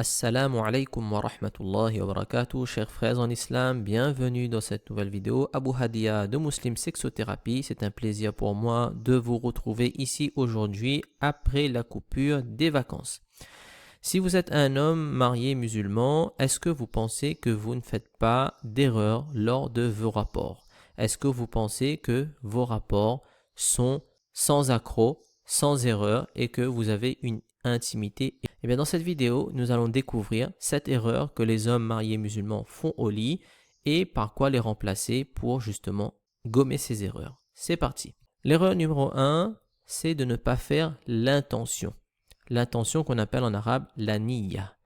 Assalamu alaikum wa rahmatullahi wa barakatuh, chers frères en islam, bienvenue dans cette nouvelle vidéo. Abu Hadia de Muslim Sexothérapie, c'est un plaisir pour moi de vous retrouver ici aujourd'hui après la coupure des vacances. Si vous êtes un homme marié musulman, est-ce que vous pensez que vous ne faites pas d'erreur lors de vos rapports? Est-ce que vous pensez que vos rapports sont sans accroc, sans erreur et que vous avez une intimité? Eh bien, dans cette vidéo, nous allons découvrir 7 erreurs que les hommes mariés musulmans font au lit et par quoi les remplacer pour justement gommer ces erreurs. C'est parti. L'erreur numéro 1, c'est de ne pas faire l'intention. L'intention qu'on appelle en arabe la niyya.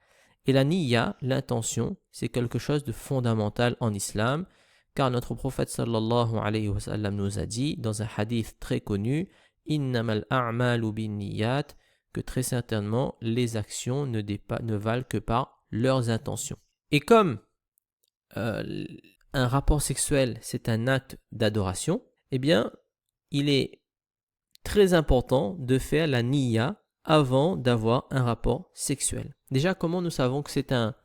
Et la niyya, l'intention, c'est quelque chose de fondamental en islam, car notre prophète sallallahu alayhi wa sallam nous a dit dans un hadith très connu, innamal a'malu bin niyyat, que très certainement les actions ne valent que par leurs intentions. Et comme un rapport sexuel c'est un acte d'adoration, eh bien il est très important de faire la niyya avant d'avoir un rapport sexuel. Déjà, comment nous savons que c'est un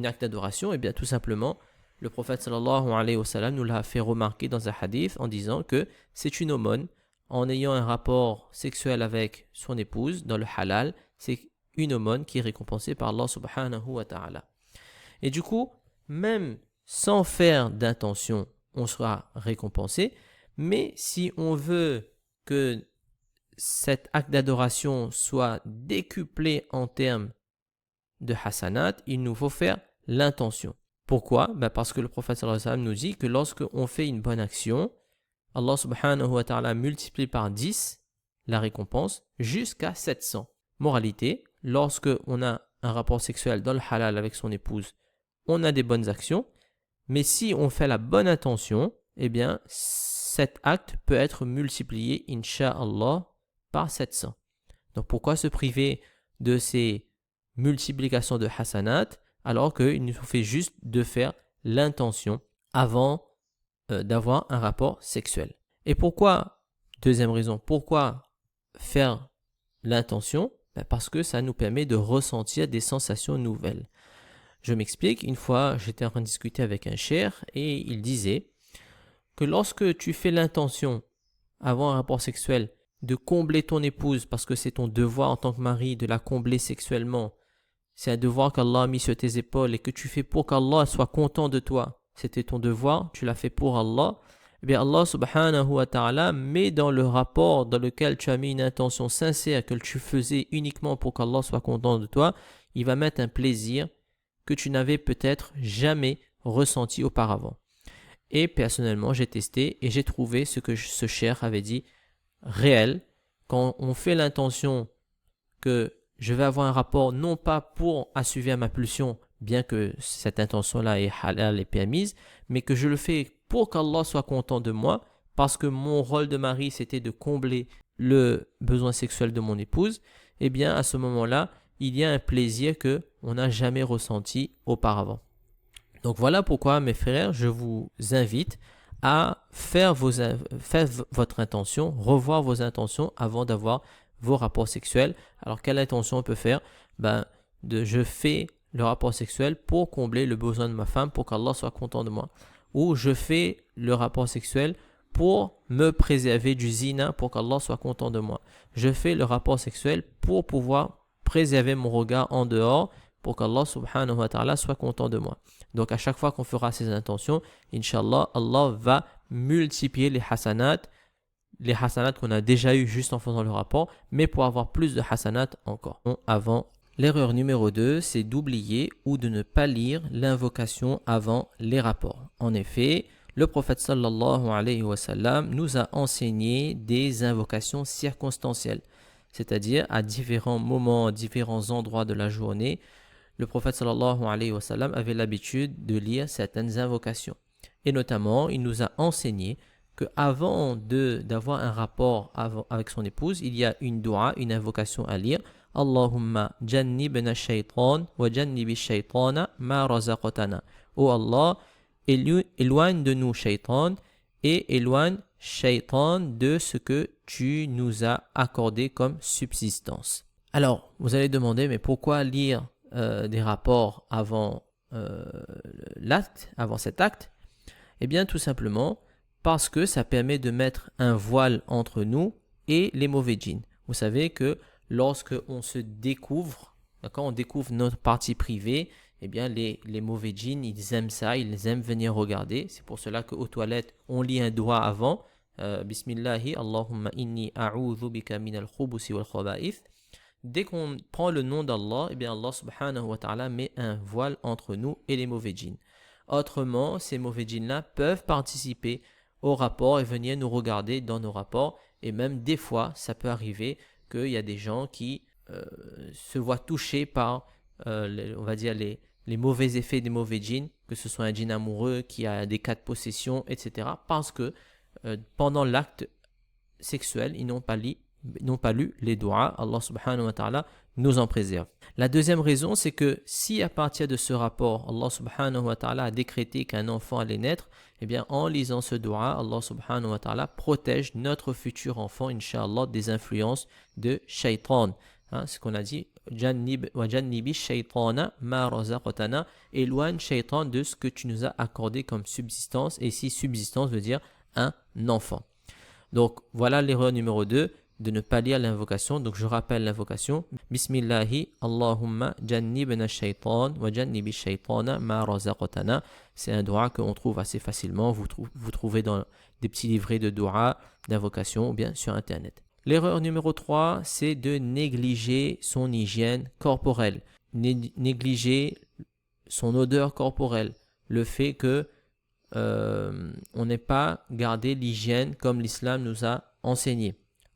acte d'adoration? Eh bien tout simplement, le prophète sallallahu alayhi wa sallam nous l'a fait remarquer dans un hadith en disant que c'est une aumône. En ayant un rapport sexuel avec son épouse dans le halal, c'est une aumône qui est récompensée par Allah subhanahu wa ta'ala. Et du coup, même sans faire d'intention, on sera récompensé. Mais si on veut que cet acte d'adoration soit décuplé en termes de hasanat, il nous faut faire l'intention. Pourquoi? Parce que le prophète sallallahu alayhi wa sallam nous dit que lorsqu'on fait une bonne action, Allah subhanahu wa ta'ala multiplie par 10 la récompense jusqu'à 700. Moralité, lorsque on a un rapport sexuel dans le halal avec son épouse, on a des bonnes actions, mais si on fait la bonne intention, eh bien cet acte peut être multiplié, incha'Allah, par 700. Donc pourquoi se priver de ces multiplications de hasanat alors qu'il nous suffit juste de faire l'intention avant d'avoir un rapport sexuel. Et pourquoi, deuxième raison, pourquoi faire l'intention? Parce que ça nous permet de ressentir des sensations nouvelles. Je m'explique, une fois j'étais en train de discuter avec un cheikh et il disait que lorsque tu fais l'intention avant un rapport sexuel de combler ton épouse parce que c'est ton devoir en tant que mari de la combler sexuellement, c'est un devoir qu'Allah a mis sur tes épaules et que tu fais pour qu'Allah soit content de toi. C'était ton devoir, tu l'as fait pour Allah. Eh bien Allah subhanahu wa ta'ala met dans le rapport dans lequel tu as mis une intention sincère que tu faisais uniquement pour qu'Allah soit content de toi, il va mettre un plaisir que tu n'avais peut-être jamais ressenti auparavant. Et personnellement, j'ai testé et j'ai trouvé ce que ce cheikh avait dit réel. Quand on fait l'intention que je vais avoir un rapport non pas pour assumer ma pulsion, bien que cette intention-là est halal et permise, mais que je le fais pour qu'Allah soit content de moi, parce que mon rôle de mari, c'était de combler le besoin sexuel de mon épouse, eh bien, à ce moment-là, il y a un plaisir que on n'a jamais ressenti auparavant. Donc voilà pourquoi, mes frères, je vous invite à faire votre intention, revoir vos intentions avant d'avoir vos rapports sexuels. Alors, quelle intention on peut faire? Je fais le rapport sexuel pour combler le besoin de ma femme, pour qu'Allah soit content de moi. Ou je fais le rapport sexuel pour me préserver du zina, pour qu'Allah soit content de moi. Je fais le rapport sexuel pour pouvoir préserver mon regard en dehors, pour qu'Allah subhanahu wa ta'ala soit content de moi. Donc à chaque fois qu'on fera ces intentions, Inch'Allah, Allah va multiplier les hasanat qu'on a déjà eu juste en faisant le rapport, mais pour avoir plus de hasanat encore. Avant, l'erreur numéro 2, c'est d'oublier ou de ne pas lire l'invocation avant les rapports. En effet, le prophète sallallahu alayhi wa sallam nous a enseigné des invocations circonstancielles, c'est-à-dire à différents moments, à différents endroits de la journée, le prophète sallallahu alayhi wa sallam avait l'habitude de lire certaines invocations. Et notamment, il nous a enseigné qu'avant d'avoir un rapport avec son épouse, il y a une dua, une invocation à lire. Allahumma jannibna shaytan wa jannibi shaytana ma razaqtana. Oh Allah, éloigne de nous shaytan et éloigne shaytan de ce que tu nous as accordé comme subsistance. Alors, vous allez demander, mais pourquoi lire des rapports avant avant cet acte? Eh bien, tout simplement parce que ça permet de mettre un voile entre nous et les mauvais djinns. Vous savez que lorsque on se découvre, d'accord, on découvre notre partie privée, eh bien, les mauvais djinns, ils aiment ça, ils aiment venir regarder. C'est pour cela qu'aux toilettes, on lit un doigt avant. Bismillahi, Allahumma inni a'udhu bika min al-khubusi wal khaba'ith. Dès qu'on prend le nom d'Allah, eh bien Allah subhanahu wa ta'ala met un voile entre nous et les mauvais djinns. Autrement, ces mauvais djinns-là peuvent participer au rapport et venir nous regarder dans nos rapports. Et même des fois, ça peut arriver qu'il y a des gens qui se voient touchés par, on va dire, les mauvais effets des mauvais djinns, que ce soit un djinn amoureux qui a des cas de possession, etc. Parce que pendant l'acte sexuel, ils n'ont pas lu les doigts. Allah subhanahu wa ta'ala nous en préserve. La deuxième raison, c'est que si à partir de ce rapport, Allah subhanahu wa ta'ala a décrété qu'un enfant allait naître, eh bien en lisant ce doigt, Allah subhanahu wa ta'ala protège notre futur enfant, inshallah, des influences de shaitan. Ce qu'on a dit, wa jannibi shaytana ma razaqtana, éloigne shaitan de ce que tu nous as accordé comme subsistance. Et ici, subsistance veut dire un enfant. Donc voilà l'erreur numéro 2, de ne pas lire l'invocation. Donc je rappelle l'invocation. Bismillahi Allahumma jannibna shaytan wa jannibi shaytana ma razaqtana. C'est un doua qu'on trouve assez facilement. Vous trouvez dans des petits livrets de doua, d'invocation ou bien sur internet. L'erreur numéro 3, c'est de négliger son hygiène corporelle. Négliger son odeur corporelle. Le fait que on n'ait pas gardé l'hygiène comme l'islam nous a enseigné.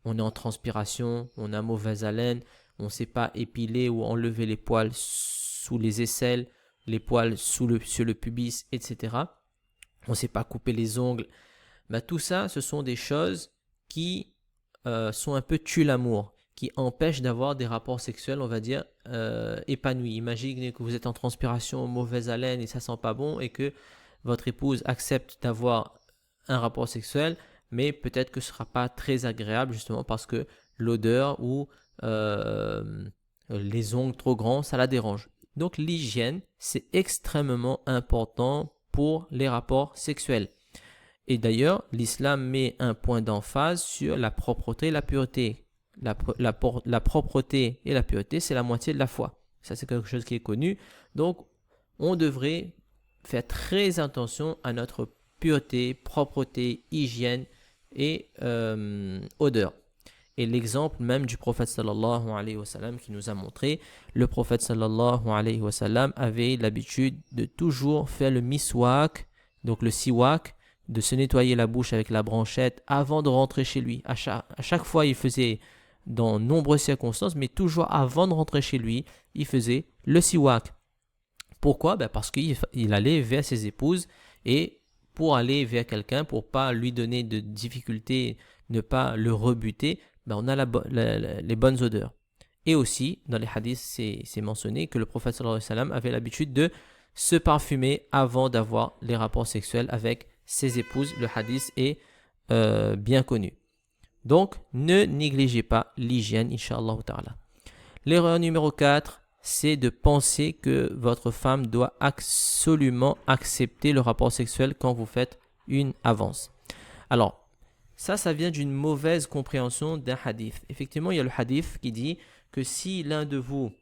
On est en transpiration, on a mauvaise haleine, on ne sait pas épiler ou enlever les poils sous les aisselles, les poils sur le pubis, etc. On ne sait pas couper les ongles. Tout ça, ce sont des choses qui sont un peu tue l'amour, qui empêchent d'avoir des rapports sexuels, on va dire, épanouis. Imaginez que vous êtes en transpiration, mauvaise haleine et ça sent pas bon et que votre épouse accepte d'avoir un rapport sexuel, mais peut-être que ce ne sera pas très agréable justement parce que l'odeur ou les ongles trop grands, ça la dérange. Donc l'hygiène, c'est extrêmement important pour les rapports sexuels. Et d'ailleurs, l'islam met un point d'emphase sur la propreté et la pureté. La propreté et la pureté, c'est la moitié de la foi. Ça, c'est quelque chose qui est connu. Donc, on devrait faire très attention à notre pureté, propreté, hygiène et odeur. Et l'exemple même du prophète sallallahu alayhi wa sallam qui nous a montré, le prophète sallallahu alayhi wa sallam avait l'habitude de toujours faire le miswak, donc le siwak, de se nettoyer la bouche avec la branchette avant de rentrer chez lui. À chaque fois, il faisait dans nombreuses circonstances, mais toujours avant de rentrer chez lui, il faisait le siwak. Pourquoi? Parce qu'il allait vers ses épouses et pour aller vers quelqu'un, pour ne pas lui donner de difficultés, ne pas le rebuter, on a les bonnes odeurs. Et aussi, dans les hadiths, c'est mentionné que le prophète sallallahu alayhi wa sallam avait l'habitude de se parfumer avant d'avoir les rapports sexuels avec ses épouses. Le hadith est bien connu. Donc, ne négligez pas l'hygiène, inshallah ta'ala. L'erreur numéro 4, c'est de penser que votre femme doit absolument accepter le rapport sexuel quand vous faites une avance. Alors, ça vient d'une mauvaise compréhension d'un hadith. Effectivement, il y a le hadith qui dit que si l'un de vous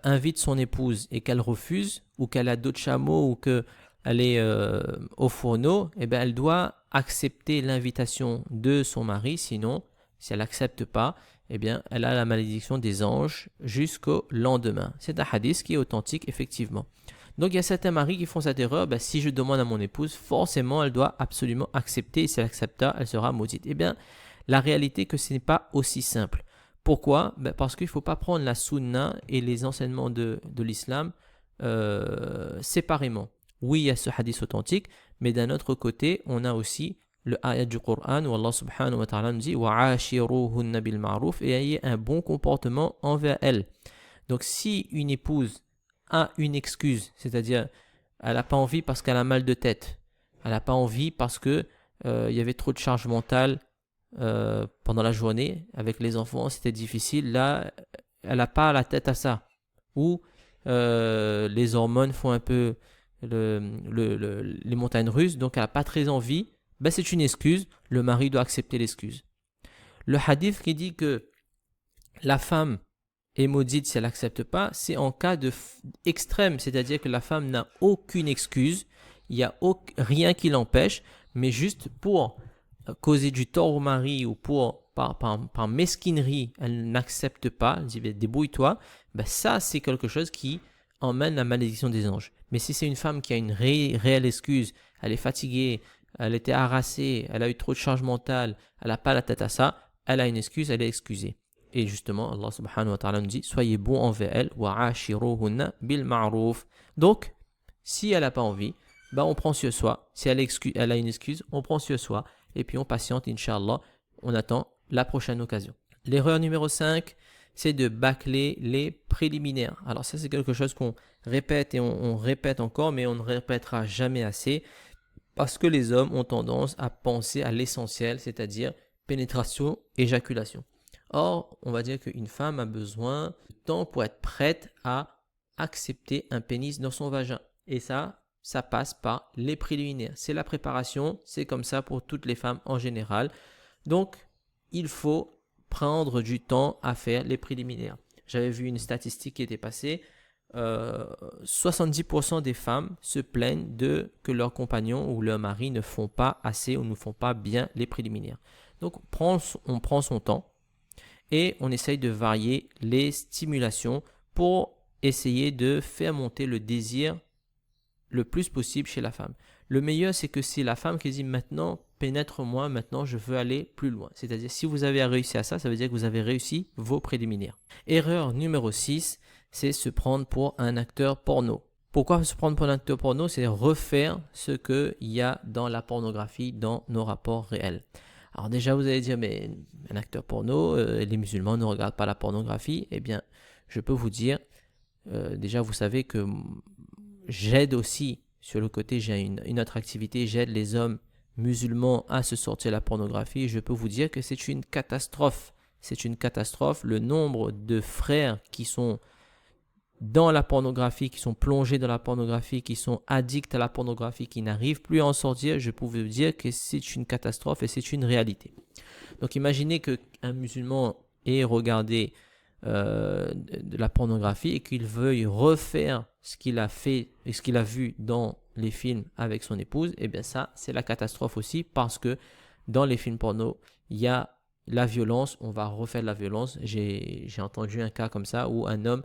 invite son épouse et qu'elle refuse, ou qu'elle a d'autres chameaux, ou qu'elle est au fourneau, elle doit accepter l'invitation de son mari, sinon, si elle n'accepte pas, elle a la malédiction des anges jusqu'au lendemain. C'est un hadith qui est authentique, effectivement. Donc, il y a certains maris qui font cette erreur. Si je demande à mon épouse, forcément, elle doit absolument accepter. Et si elle accepta, elle sera maudite. La réalité est que ce n'est pas aussi simple. Pourquoi? Parce qu'il ne faut pas prendre la sunna et les enseignements de l'islam séparément. Oui, il y a ce hadith authentique, mais d'un autre côté, on a aussi le ayat du Coran où Allah subhanahu wa ta'ala nous dit wa'ashiruhunna bil ma'ruf, et ayez un bon comportement envers elles. Donc si une épouse a une excuse, c'est-à-dire elle n'a pas envie parce qu'elle a mal de tête, elle n'a pas envie parce que il y avait trop de charge mentale pendant la journée avec les enfants, c'était difficile, là elle n'a pas la tête à ça, où les hormones font un peu les montagnes russes, donc elle n'a pas très envie, ben c'est une excuse, le mari doit accepter l'excuse. Le hadith qui dit que la femme est maudite si elle n'accepte pas, c'est en cas extrême, c'est-à-dire que la femme n'a aucune excuse, il n'y a rien qui l'empêche, mais juste pour causer du tort au mari ou par mesquinerie, elle n'accepte pas, elle dit débrouille-toi, ben ça c'est quelque chose qui emmène la malédiction des anges. Mais si c'est une femme qui a une réelle excuse, elle est fatiguée, elle était harassée, elle a eu trop de charge mentale, elle n'a pas la tête à ça, elle a une excuse, elle est excusée. Et justement, Allah subhanahu wa ta'ala nous dit, soyez bons envers elle, wa'ashiruhunna bil ma'ruf. Donc, si elle n'a pas envie, ben on prend sur soi. Si elle a une excuse, on prend sur soi. Et puis on patiente, Inch'Allah, on attend la prochaine occasion. L'erreur numéro 5, c'est de bâcler les préliminaires. Alors ça, c'est quelque chose qu'on répète et on répète encore, mais on ne répétera jamais assez, parce que les hommes ont tendance à penser à l'essentiel, c'est-à-dire pénétration, éjaculation. Or, on va dire qu'une femme a besoin de temps pour être prête à accepter un pénis dans son vagin. Et ça passe par les préliminaires. C'est la préparation, c'est comme ça pour toutes les femmes en général. Donc, il faut prendre du temps à faire les préliminaires. J'avais vu une statistique qui était passée. 70% des femmes se plaignent que leurs compagnons ou leur mari ne font pas assez ou ne font pas bien les préliminaires. Donc, on prend son temps et on essaye de varier les stimulations pour essayer de faire monter le désir le plus possible chez la femme. Le meilleur, c'est que c'est la femme qui dit maintenant, pénètre-moi, maintenant je veux aller plus loin. C'est-à-dire, si vous avez réussi à ça, ça veut dire que vous avez réussi vos préliminaires. Erreur numéro 6, c'est se prendre pour un acteur porno. Pourquoi se prendre pour un acteur porno? C'est refaire ce qu'il y a dans la pornographie, dans nos rapports réels. Alors déjà, vous allez dire, mais un acteur porno, les musulmans ne regardent pas la pornographie. Eh bien, je peux vous dire, déjà, vous savez que j'aide aussi, sur le côté, j'ai une autre activité, j'aide les hommes musulmans à se sortir de la pornographie. Et je peux vous dire que c'est une catastrophe. C'est une catastrophe. Le nombre de frères qui sont dans la pornographie, qui sont plongés dans la pornographie, qui sont addicts à la pornographie, qui n'arrivent plus à en sortir, je peux vous dire que c'est une catastrophe et c'est une réalité. Donc imaginez qu'un musulman ait regardé de la pornographie et qu'il veuille refaire ce qu'il a fait et ce qu'il a vu dans les films avec son épouse. Et bien ça, c'est la catastrophe aussi, parce que dans les films porno, il y a la violence, on va refaire de la violence. J'ai entendu un cas comme ça où un homme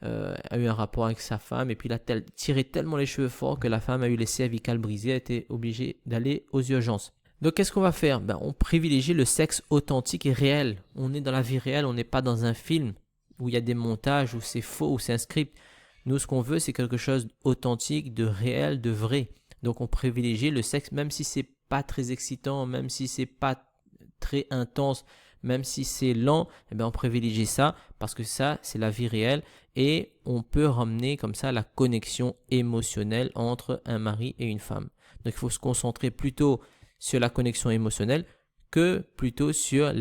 a eu un rapport avec sa femme et puis il a tiré tellement les cheveux forts que la femme a eu les cervicales brisées, a été obligée d'aller aux urgences. Donc qu'est-ce qu'on va faire? On privilégie le sexe authentique et réel. On est dans la vie réelle, on n'est pas dans un film où il y a des montages, où c'est faux, où c'est un script. Nous, ce qu'on veut, c'est quelque chose d'authentique, de réel, de vrai. Donc on privilégie le sexe, même si c'est pas très excitant, même si c'est pas très intense, même si c'est lent, on privilégie ça parce que ça, c'est la vie réelle et on peut ramener comme ça la connexion émotionnelle entre un mari et une femme. Donc, il faut se concentrer plutôt sur la connexion émotionnelle que plutôt sur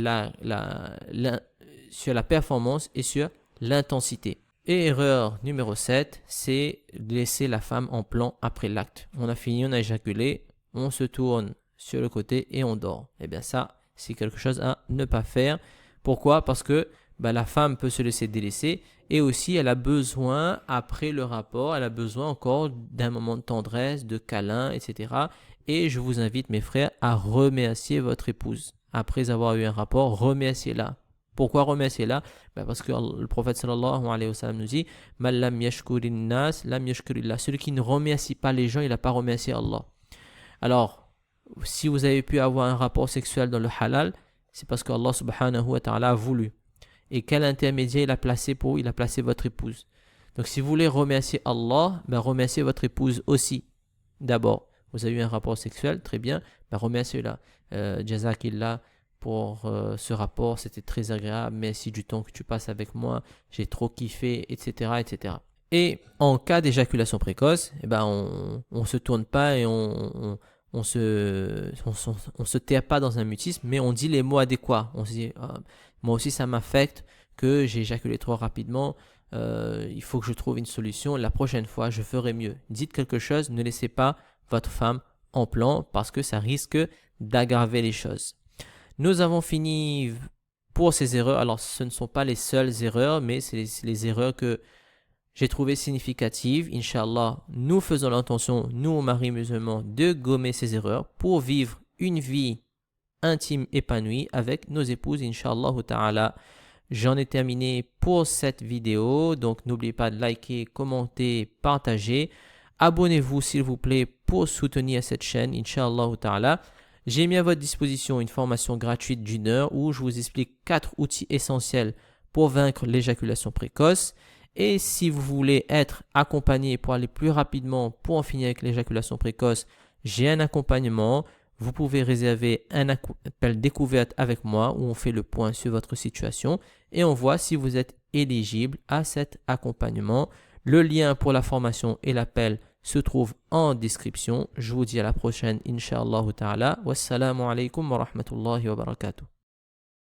sur la performance et sur l'intensité. Et erreur numéro 7, c'est laisser la femme en plan après l'acte. On a fini, on a éjaculé, on se tourne sur le côté et on dort. Et bien ça, c'est quelque chose à ne pas faire. Pourquoi? Parce que la femme peut se laisser délaisser et aussi elle a besoin, après le rapport, elle a besoin encore d'un moment de tendresse, de câlin, etc. Et je vous invite, mes frères, à remercier votre épouse. Après avoir eu un rapport, remerciez-la. Pourquoi remercier-la? Parce que le prophète sallallahu alayhi wa sallam nous dit « Man lam yashkurin nas, lam yashkurillah » Celui qui ne remercie pas les gens, il n'a pas remercié Allah. Alors, si vous avez pu avoir un rapport sexuel dans le halal, c'est parce que Allah subhanahu wa ta'ala a voulu. Et quel intermédiaire il a placé pour vous? Il a placé votre épouse. Donc si vous voulez remercier Allah, remerciez votre épouse aussi. D'abord, vous avez eu un rapport sexuel, très bien, remerciez-la. Jazakillah pour ce rapport, c'était très agréable, merci du temps que tu passes avec moi, j'ai trop kiffé, etc. etc. Et en cas d'éjaculation précoce, on se tourne pas et on se terre pas dans un mutisme, mais on dit les mots adéquats. On se dit, moi aussi ça m'affecte que j'ai éjaculé trop rapidement. il faut que je trouve une solution, la prochaine fois je ferai mieux. Dites quelque chose, ne laissez pas votre femme en plan parce que ça risque d'aggraver les choses. Nous avons fini pour ces erreurs. Alors ce ne sont pas les seules erreurs, mais c'est les erreurs que j'ai trouvées significatives. Inch'Allah, nous faisons l'intention, nous maris musulmans, de gommer ces erreurs pour vivre une vie intime épanouie avec nos épouses, Inch'Allah ta'ala. J'en ai terminé pour cette vidéo, donc n'oubliez pas de liker, commenter, partager. Abonnez-vous s'il vous plaît pour soutenir cette chaîne, Inch'Allah ta'ala. J'ai mis à votre disposition une formation gratuite d'1 heure où je vous explique 4 outils essentiels pour vaincre l'éjaculation précoce. Et si vous voulez être accompagné pour aller plus rapidement pour en finir avec l'éjaculation précoce, j'ai un accompagnement. Vous pouvez réserver un appel découverte avec moi où on fait le point sur votre situation et on voit si vous êtes éligible à cet accompagnement. Le lien pour la formation et l'appel se trouve en description. Je vous dis à la prochaine, Inch'Allah ta'ala. Wassalamu alaikum wa rahmatullahi wa barakatuh.